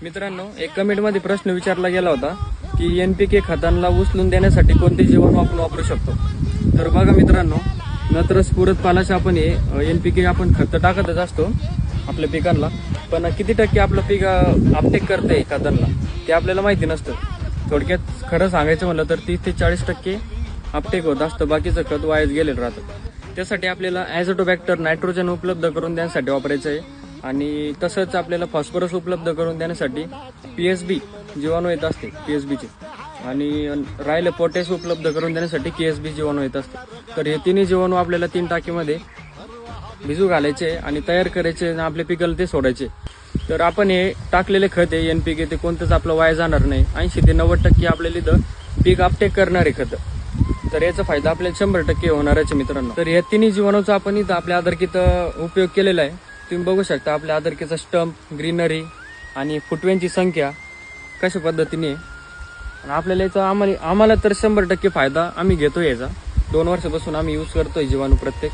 मित्रांनो, एक कमेंटमध्ये प्रश्न विचारला गेला होता की NPK खतांना उचलून देण्यासाठी कोणते जीवाणू आपण वापरू शकतो. तर बघा मित्रांनो, नत्र स्फुरद पालाश आपण हे NPK आपण खत टाकतच असतो आपल्या पिकांना, पण किती टक्के आपलं पीक अपटेक करते खतांना ते आपल्याला माहिती नसतं. थोडक्यात खरं सांगायचं म्हणलं तर 30 ते 40% अपटेक होत असतं, बाकीचं खत वायाच गेलेलं राहतं. त्यासाठी आपल्याला ॲझोटोबॅक्टर नायट्रोजन उपलब्ध करून देण्यासाठी वापरायचं आहे आणि तसंच आपल्याला फॉस्फरस उपलब्ध करून देण्यासाठी PSB जीवाणू येत असते PSBचे, आणि राहिलं पोटॅश उपलब्ध करून देण्यासाठी KSB जीवाणू येत असते. तर हे तिन्ही जीवाणू आपल्याला 3 टाकीमध्ये भिजू घालायचे आणि तयार करायचे आणि आपल्या पिकाला ते सोडायचे. तर आपण हे टाकलेले खत आहे NPK ते कोणतंच आपलं वाया जाणार नाही. 80 ते 90% आपल्याला इथं पीक अपटेक करणारे खत, तर याचा फायदा आपल्याला 100% होणारच आहे मित्रांनो. तर या तिन्ही जीवाणूचा आपण इथं आपल्या आधारकीत उपयोग केलेला आहे. तुम्ही बघू शकता आपल्या आधारकीचा स्टंप, ग्रीनरी आणि फुटव्यांची संख्या कशा पद्धतीने आहे. आणि आपल्याला याचा आम्हाला तर 100% फायदा आम्ही घेतोय. याचा 2 वर्षापासून आम्ही यूज करतोय जीवाणू प्रत्येक